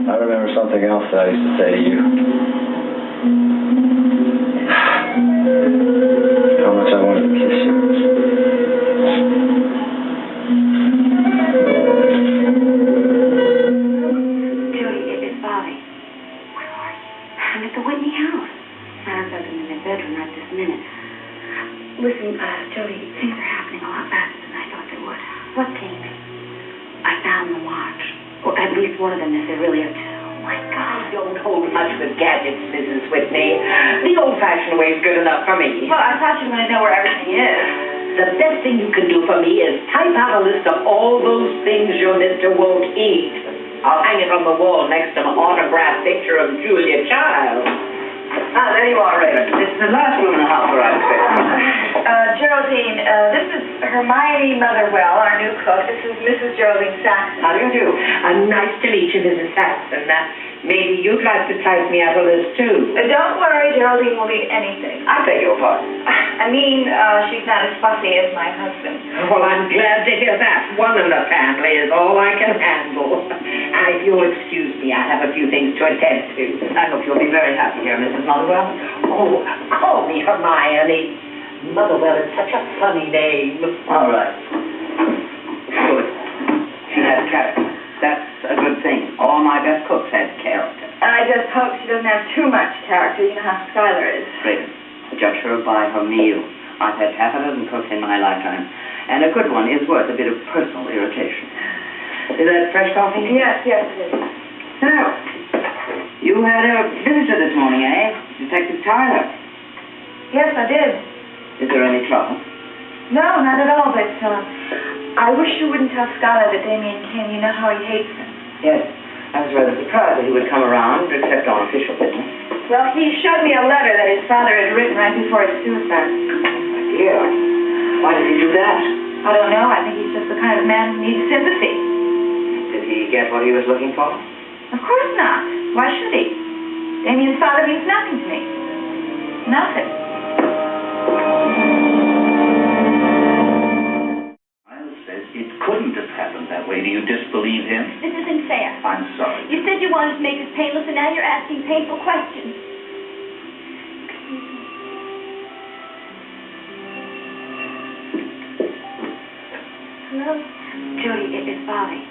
I remember something else that I used to say to you. How much I wanted to kiss you. Jodie, it's Bobbie. Where are you? I'm at the Whitney house. Sarah's up in their bedroom right this minute. Listen, Jodie, things are happening a lot faster than I thought they would. What things? I found the watch. Or at least one of them, if there really are two. Oh, my God. I don't hold much with gadgets, Mrs. Whitney. The old-fashioned way is good enough for me. Well, I thought you wanted to know where everything is. The best thing you can do for me is type out a list of all those things your mister won't eat. I'll hang it on the wall next to an autographed picture of Julia Child. Ah, there you are, Raven. This is the last room in the house where I expect. Geraldine, this is Hermione Motherwell, our new cook. This is Mrs. Geraldine Saxon. How do you do? Nice to meet you, Mrs. Saxon. Maybe you'd like to type me out a list, too. Don't worry, Geraldine will eat anything. I beg your pardon. I mean, she's not as fussy as my husband. Well, I'm glad to hear that. One in the family is all I can handle. If you'll excuse me, I have a few things to attend to. I hope you'll be very happy here, Mrs. Motherwell. Oh, call me Hermione. Motherwell is such a funny name. All right. Good. She has character. That's a good thing. All my best cooks have character. I just hope she doesn't have too much character. You know how Skylar is. Raven, judge her by her meal. I've had half a dozen cooks in my lifetime, and a good one is worth a bit of personal irritation. Is that fresh coffee? Yes, it is. Now, you had a visitor this morning, eh? Detective Tyler. Yes, I did. Is there any trouble? No, not at all, but I wish you wouldn't tell Skylar that Damien came. You know how he hates him. Yes, I was rather surprised that he would come around, except on official business. Well, he showed me a letter that his father had written right before his suicide. My dear, why did he do that? I don't know. I think he's just the kind of man who needs sympathy. Did he get what he was looking for? Of course not. Why should he? Damien's father means nothing to me. Nothing. Miles says it couldn't have happened that way. Do you disbelieve him? This isn't fair. I'm sorry. You said you wanted to make this painless, and now you're asking painful questions. Hello? Jodie, it's Bobbie.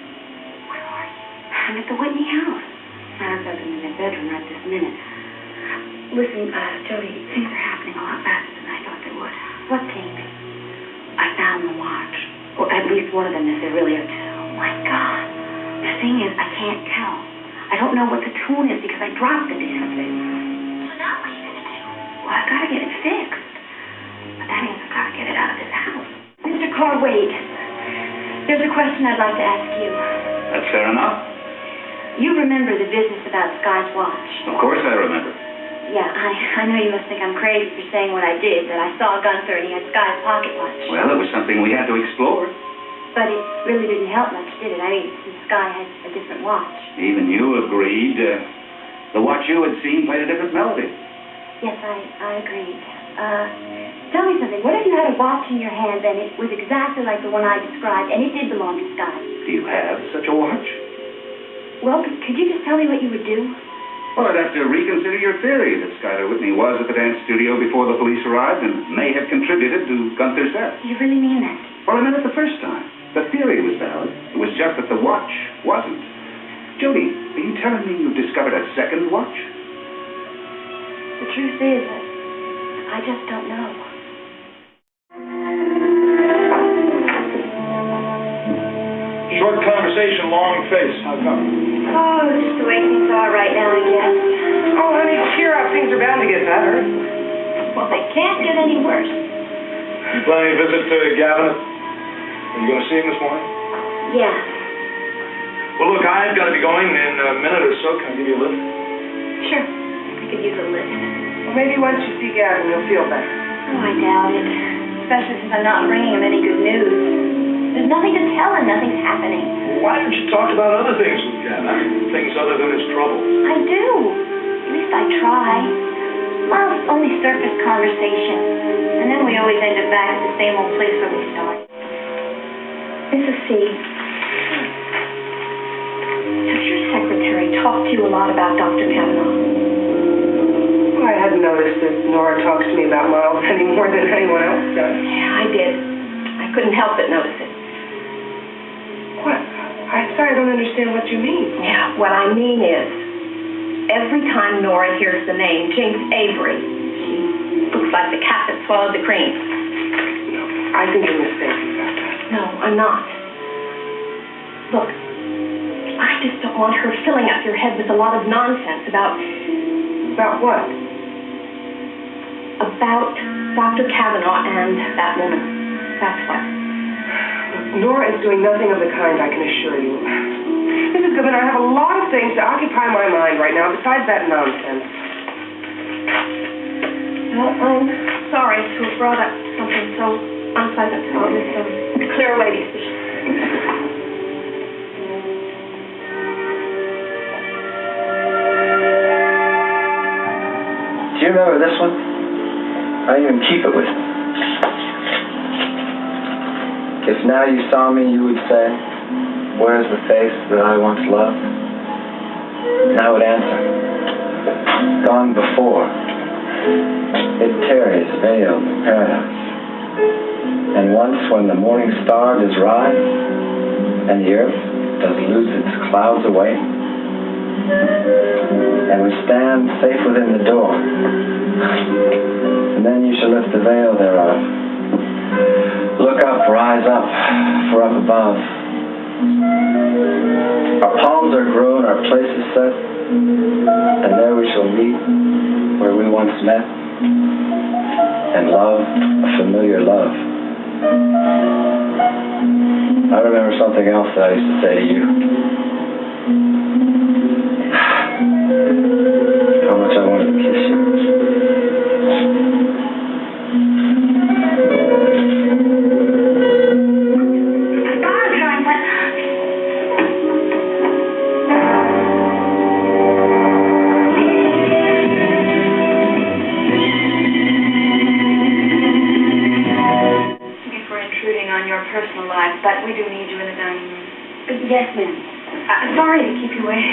Where are you? I'm at the Whitney house. Sarah's up in their bedroom right this minute. Listen, Jodie, things are happening a lot faster than I thought they would. What things? I found the watch. Or at least one of them, if there really are two. Oh, my God. The thing is, I can't tell. I don't know what the tune is because I dropped the damn thing. So now what are you going to do? Well, I've got to get it fixed. But that means I've got to get it out of this house. Mr. Karr, wait. There's a question I'd like to ask you. That's fair enough. You remember the business about Sky's watch? Of course I remember. Yeah, I know you must think I'm crazy for saying what I did, that I saw Gunther and he had Sky's pocket watch. Well, it was something we had to explore. But it really didn't help much, did it? I mean, since Sky had a different watch. Even you agreed. The watch you had seen played a different melody. Yes, I agreed. Tell me something. What if you had a watch in your hand and it was exactly like the one I described, and it did belong to Sky? Do you have such a watch? Well, could you just tell me what you would do? Well, I'd have to reconsider your theory that Skylar Whitney was at the dance studio before the police arrived and may have contributed to Gunther's death. You really mean that? Well, I meant it the first time. The theory was valid. It was just that the watch wasn't. Jodie, are you telling me you discovered a second watch? The truth is, I just don't know. Short conversation, long face. How come? Oh, just the way things are right now, I guess. Oh, honey, cheer up. Things are bound to get better. Well, they can't get any worse. You planning a visit to Cavanaugh? Are you going to see him this morning? Yeah. Well, look, I've got to be going in a minute or so. Can I give you a lift? Sure. I could use a lift. Well, maybe once you see Gavin, you'll feel better. Oh, I doubt it. Especially since I'm not bringing him any good news. There's nothing to tell him. Nothing's happening. Why don't you talk about other things with Gavin? Things other than his trouble. I do. At least I try. Miles, only surface conversation. And then we always end up back at the same old place where we started. Mrs. C. Does your secretary talk talked to you a lot about Dr. Cavanaugh. Well, I hadn't noticed that Nora talks to me about Miles any more than anyone else does. Yeah, I did. I couldn't help but notice it. What? I'm sorry, I don't understand what you mean. Yeah, what I mean is, every time Nora hears the name Jinx Avery, she looks like the cat that swallowed the cream. No, I think you're mistaken about that. No, I'm not. Look, I just don't want her filling up your head with a lot of nonsense about... About what? About Dr. Cavanaugh and that woman. That's what. Nora is doing nothing of the kind, I can assure you. Mrs. Goodman, I have a lot of things to occupy my mind right now besides that nonsense. Well, I'm sorry to have brought up something so unpleasant about this clear lady speech. Do you remember this one? I even keep it with me. If now you saw me, you would say, where's the face that I once loved? And I would answer, gone before. It tarries veiled in paradise. And once when the morning star does rise, and the earth does lose its clouds away, and we stand safe within the door, and then you shall lift the veil thereof. Look up, rise up, for up above our palms are grown, our place is set, and there we shall meet where we once met, and love a familiar love. I remember something else that I used to say to you. How much I wanted to kiss you. Personal life, but we do need you in the dining room. Yes, ma'am. Sorry to keep you waiting.